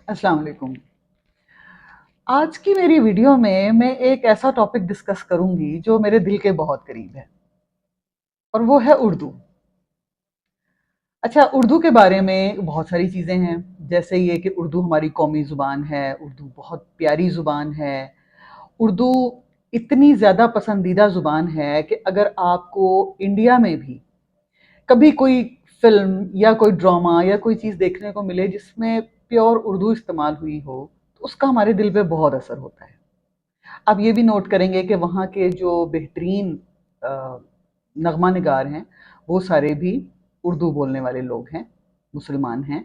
السلام علیکم۔ آج کی میری ویڈیو میں ایک ایسا ٹاپک ڈسکس کروں گی جو میرے دل کے بہت قریب ہے، اور وہ ہے اردو۔ اچھا، اردو کے بارے میں بہت ساری چیزیں ہیں، جیسے یہ کہ اردو ہماری قومی زبان ہے، اردو بہت پیاری زبان ہے، اردو اتنی زیادہ پسندیدہ زبان ہے کہ اگر آپ کو انڈیا میں بھی کبھی کوئی فلم یا کوئی ڈرامہ یا کوئی چیز دیکھنے کو ملے جس میں پیور اردو استعمال ہوئی ہو تو اس کا ہمارے دل پہ بہت اثر ہوتا ہے۔ آپ یہ بھی نوٹ کریں گے کہ وہاں کے جو بہترین نغمہ نگار ہیں وہ سارے بھی اردو بولنے والے لوگ ہیں، مسلمان ہیں،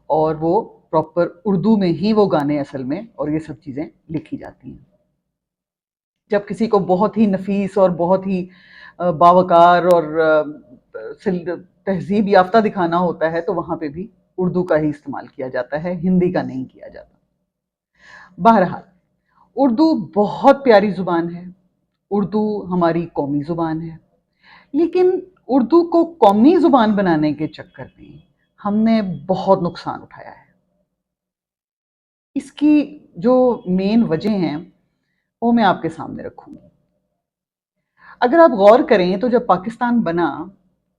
اور وہ پراپر اردو میں ہی وہ گانے اصل میں اور یہ سب چیزیں لکھی جاتی ہیں۔ جب کسی کو بہت ہی نفیس اور بہت ہی باوقار اور تہذیب یافتہ دکھانا ہوتا ہے تو وہاں پہ بھی اردو کا ہی استعمال کیا جاتا ہے، ہندی کا نہیں کیا جاتا۔ بہرحال، اردو بہت پیاری زبان ہے، اردو ہماری قومی زبان ہے، لیکن اردو کو قومی زبان بنانے کے چکر میں ہم نے بہت نقصان اٹھایا ہے۔ اس کی جو مین وجہ ہیں وہ میں آپ کے سامنے رکھوں گی۔ اگر آپ غور کریں تو جب پاکستان بنا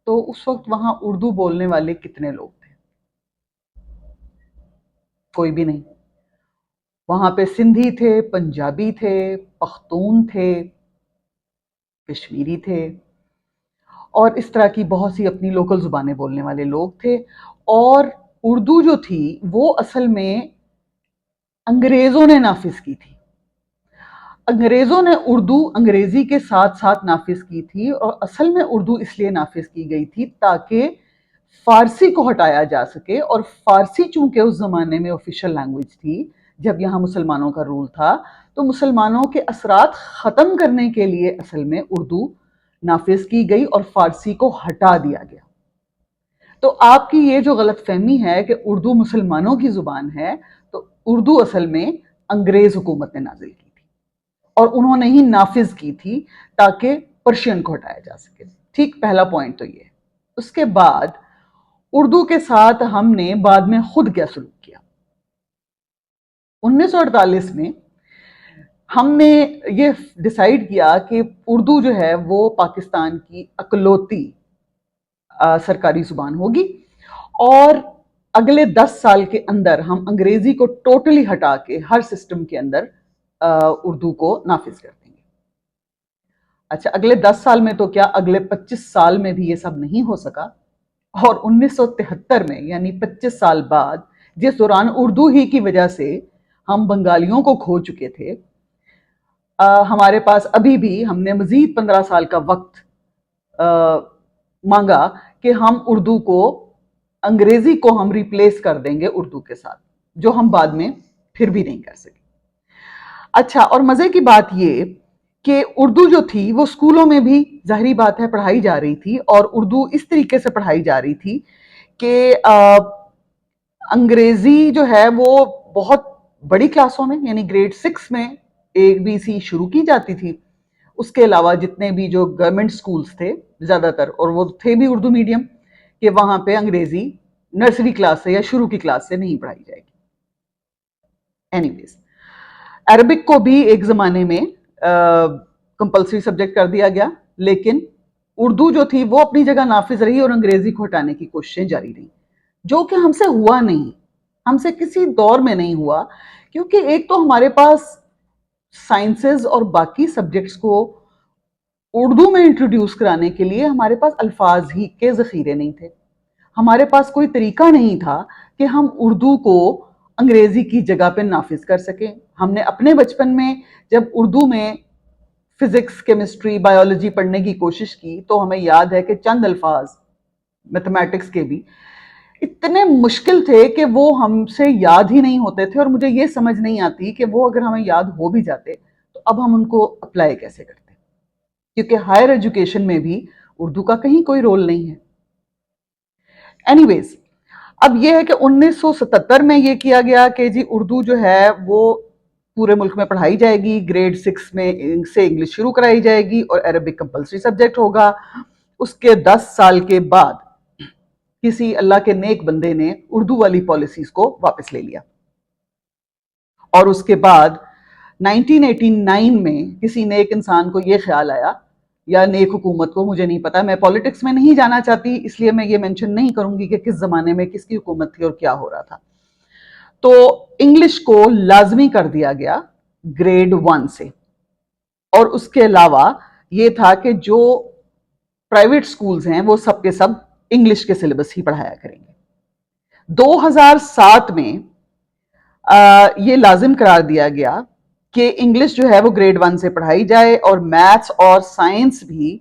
تو اس وقت وہاں اردو بولنے والے کتنے لوگ تھے؟ کوئی بھی نہیں۔ وہاں پہ سندھی تھے، پنجابی تھے، پختون تھے، کشمیری تھے، اور اس طرح کی بہت سی اپنی لوکل زبانیں بولنے والے لوگ تھے۔ اور اردو جو تھی وہ اصل میں انگریزوں نے نافذ کی تھی۔ انگریزوں نے اردو انگریزی کے ساتھ ساتھ نافذ کی تھی، اور اصل میں اردو اس لیے نافذ کی گئی تھی تاکہ فارسی کو ہٹایا جا سکے، اور فارسی چونکہ اس زمانے میں آفیشیل لینگویج تھی جب یہاں مسلمانوں کا رول تھا، تو مسلمانوں کے اثرات ختم کرنے کے لیے اصل میں اردو نافذ کی گئی اور فارسی کو ہٹا دیا گیا۔ تو آپ کی یہ جو غلط فہمی ہے کہ اردو مسلمانوں کی زبان ہے، تو اردو اصل میں انگریز حکومت نے نازل کی تھی اور انہوں نے ہی نافذ کی تھی تاکہ پرشین کو ہٹایا جا سکے۔ ٹھیک، پہلا پوائنٹ تو یہ ہے۔ اس کے بعد اردو کے ساتھ ہم نے بعد میں خود کیا سلوک کیا؟ 1948 میں ہم نے یہ ڈیسائیڈ کیا کہ اردو جو ہے وہ پاکستان کی اکلوتی سرکاری زبان ہوگی، اور اگلے 10 سال کے اندر ہم انگریزی کو ٹوٹلی ہٹا کے ہر سسٹم کے اندر اردو کو نافذ کر دیں گے۔ اچھا، اگلے 10 سال میں تو کیا، اگلے 25 سال میں بھی یہ سب نہیں ہو سکا، اور 1973 میں یعنی 25 سال بعد، جس دوران اردو ہی کی وجہ سے ہم بنگالیوں کو کھو چکے تھے، ہمارے پاس ابھی بھی ہم نے مزید 15 سال کا وقت مانگا کہ ہم اردو کو، انگریزی کو ہم ریپلیس کر دیں گے اردو کے ساتھ، جو ہم بعد میں پھر بھی نہیں کر سکے۔ اچھا، اور مزے کی بات یہ کہ اردو جو تھی وہ اسکولوں میں بھی ظاہری بات ہے پڑھائی جا رہی تھی، اور اردو اس طریقے سے پڑھائی جا رہی تھی کہ انگریزی جو ہے وہ بہت بڑی کلاسوں میں یعنی گریڈ 6 میں ABC شروع کی جاتی تھی۔ اس کے علاوہ جتنے بھی جو گورنمنٹ سکولز تھے زیادہ تر، اور وہ تھے بھی اردو میڈیم، کہ وہاں پہ انگریزی نرسری کلاس سے یا شروع کی کلاس سے نہیں پڑھائی جائے گی۔ اینی ویز، عربک کو بھی ایک زمانے میں کمپلسری سبجیکٹ کر دیا گیا، لیکن اردو جو تھی وہ اپنی جگہ نافذ رہی اور انگریزی کو ہٹانے کی کوششیں جاری رہیں، جو کہ ہم سے ہوا نہیں، ہم سے کسی دور میں نہیں ہوا، کیونکہ ایک تو ہمارے پاس سائنسز اور باقی سبجیکٹس کو اردو میں انٹروڈیوس کرانے کے لیے ہمارے پاس الفاظ ہی کے ذخیرے نہیں تھے۔ ہمارے پاس کوئی طریقہ نہیں تھا کہ ہم اردو کو انگریزی کی جگہ پہ نافذ کر سکیں۔ ہم نے اپنے بچپن میں جب اردو میں فزکس، کیمسٹری، بایولوجی پڑھنے کی کوشش کی تو ہمیں یاد ہے کہ چند الفاظ میتھمیٹکس کے بھی اتنے مشکل تھے کہ وہ ہم سے یاد ہی نہیں ہوتے تھے، اور مجھے یہ سمجھ نہیں آتی کہ وہ اگر ہمیں یاد ہو بھی جاتے تو اب ہم ان کو اپلائی کیسے کرتے، کیونکہ ہائر ایجوکیشن میں بھی اردو کا کہیں کوئی رول نہیں ہے۔ اینی ویز، اب یہ ہے کہ 1977 میں یہ کیا گیا کہ جی اردو جو ہے وہ پورے ملک میں پڑھائی جائے گی، گریڈ 6 میں سے انگلش شروع کرائی جائے گی اور عربک کمپلسری سبجیکٹ ہوگا۔ اس کے 10 سال کے بعد کسی اللہ کے نیک بندے نے اردو والی پالیسیز کو واپس لے لیا، اور اس کے بعد 1989 میں کسی نیک انسان کو یہ خیال آیا، یا نیک حکومت کو، مجھے نہیں پتا، میں پالیٹکس میں نہیں جانا چاہتی اس لیے میں یہ مینشن نہیں کروں گی کہ کس زمانے میں کس کی حکومت تھی اور کیا ہو رہا تھا، تو انگلش کو لازمی کر دیا گیا گریڈ 1 سے. اور اس کے علاوہ یہ تھا کہ جو پرائیویٹ سکولز ہیں وہ سب کے سب انگلش کے سلیبس ہی پڑھایا کریں گے. 2007 میں یہ لازم قرار دیا گیا کہ انگلش جو ہے وہ گریڈ 1 سے پڑھائی جائے اور میتھس اور سائنس بھی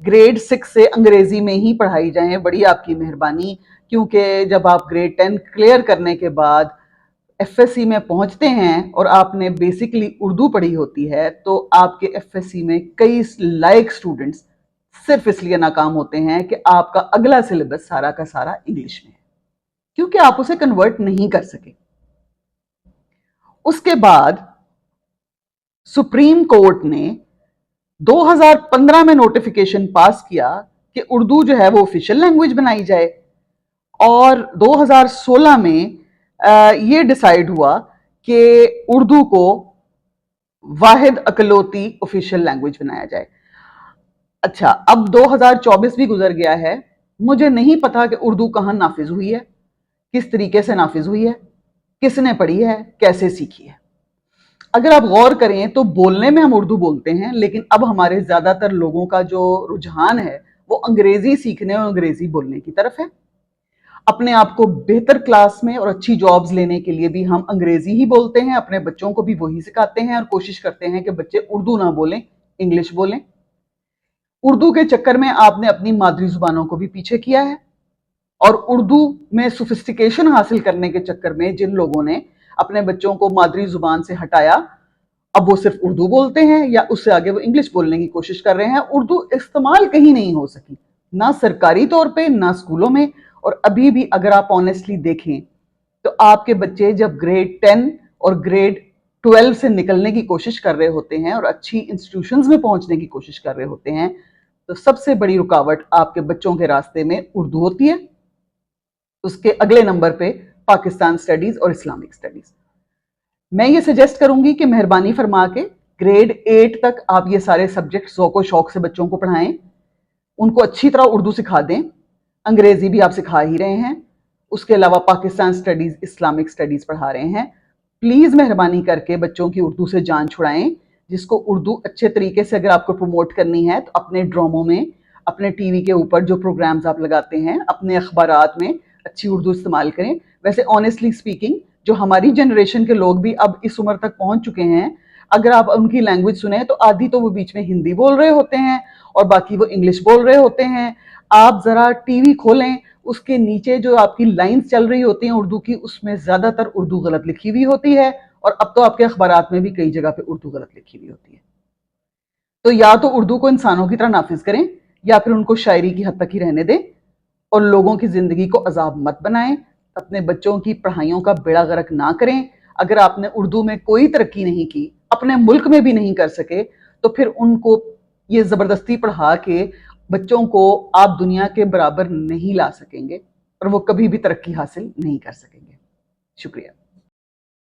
گریڈ 6 سے انگریزی میں ہی پڑھائی جائیں. بڑی آپ کی مہربانی، کیونکہ جب آپ گریڈ 10 کلیئر کرنے کے بعد ایف ایس سی میں پہنچتے ہیں اور آپ نے بیسکلی اردو پڑھی ہوتی ہے تو آپ کے ایف ایس سی میں کئی لائق سٹوڈنٹس صرف اس لیے ناکام ہوتے ہیں کہ آپ کا اگلا سلیبس سارا کا سارا انگلش میں ہے، کیونکہ آپ اسے کنورٹ نہیں کر سکے. اس کے بعد سپریم کورٹ نے 2015 میں نوٹیفیکیشن پاس کیا کہ اردو جو ہے وہ آفیشیل لینگویج بنائی جائے، اور 2016 میں یہ ڈیسائیڈ ہوا کہ اردو کو واحد اکلوتی آفیشیل لینگویج بنایا جائے. اچھا، اب 2024 بھی گزر گیا ہے، مجھے نہیں پتا کہ اردو کہاں نافذ ہوئی ہے، کس طریقے سے نافذ ہوئی ہے، کس نے پڑھی ہے، کیسے سیکھی ہے. اگر آپ غور کریں تو بولنے میں ہم اردو بولتے ہیں، لیکن اب ہمارے زیادہ تر لوگوں کا جو رجحان ہے وہ انگریزی سیکھنے اور انگریزی بولنے کی طرف ہے. اپنے آپ کو بہتر کلاس میں اور اچھی جابز لینے کے لیے بھی ہم انگریزی ہی بولتے ہیں، اپنے بچوں کو بھی وہی سکھاتے ہیں اور کوشش کرتے ہیں کہ بچے اردو نہ بولیں، انگلش بولیں. اردو کے چکر میں آپ نے اپنی مادری زبانوں کو بھی پیچھے کیا ہے، اور اردو میں سوفسٹیکیشن حاصل کرنے کے چکر میں جن لوگوں نے اپنے بچوں کو مادری زبان سے ہٹایا، اب وہ صرف اردو بولتے ہیں یا اس سے آگے وہ انگلش بولنے کی کوشش کر رہے ہیں. اردو استعمال کہیں نہیں ہو سکی، نہ سرکاری طور پہ نہ اسکولوں میں. اور ابھی بھی اگر آپ آنیسٹلی دیکھیں تو آپ کے بچے جب گریڈ 10 اور گریڈ 12 سے نکلنے کی کوشش کر رہے ہوتے ہیں اور اچھی انسٹیٹیوشنز میں پہنچنے کی کوشش کر رہے ہوتے ہیں تو سب سے بڑی رکاوٹ آپ کے بچوں کے راستے میں اردو ہوتی ہے. اس کے اگلے نمبر پہ پاکستان سٹڈیز اور اسلامک سٹڈیز. میں یہ سجیسٹ کروں گی کہ مہربانی فرما کے گریڈ 8 تک آپ یہ سارے سبجیکٹ ذوق و شوق سے بچوں کو پڑھائیں، ان کو اچھی طرح اردو سکھا دیں. انگریزی بھی آپ سکھا ہی رہے ہیں، اس کے علاوہ پاکستان سٹڈیز، اسلامک سٹڈیز پڑھا رہے ہیں. پلیز مہربانی کر کے بچوں کی اردو سے جان چھڑائیں. جس کو اردو اچھے طریقے سے اگر آپ کو پروموٹ کرنی ہے تو اپنے ڈراموں میں، اپنے ٹی وی کے اوپر جو پروگرامز آپ لگاتے ہیں، اپنے اخبارات میں اچھی اردو استعمال کریں. ویسے آنیسٹلی اسپیکنگ جو ہماری جنریشن کے لوگ بھی اب اس عمر تک پہنچ چکے ہیں، اگر آپ ان کی لینگویج سنیں تو آدھی تو وہ بیچ میں ہندی بول رہے ہوتے ہیں اور باقی وہ انگلش بول رہے ہوتے ہیں. آپ ذرا ٹی وی کھولیں، اس کے نیچے جو آپ کی لائنز چل رہی ہوتی ہیں اردو کی، اس میں زیادہ تر اردو غلط لکھی ہوئی ہوتی ہے، اور اب تو آپ کے اخبارات میں بھی کئی جگہ پہ اردو غلط لکھی ہوئی ہوتی ہے. تو یا تو اردو کو انسانوں کی طرح نافذ کریں یا پھر ان کو شاعری کی حد تک ہی رہنے دیں، اور لوگوں کی زندگی کو عذاب مت بنائیں. اپنے بچوں کی پڑھائیوں کا بیڑا غرق نہ کریں. اگر آپ نے اردو میں کوئی ترقی نہیں کی، اپنے ملک میں بھی نہیں کر سکے، تو پھر ان کو یہ زبردستی پڑھا کے بچوں کو آپ دنیا کے برابر نہیں لا سکیں گے اور وہ کبھی بھی ترقی حاصل نہیں کر سکیں گے. شکریہ.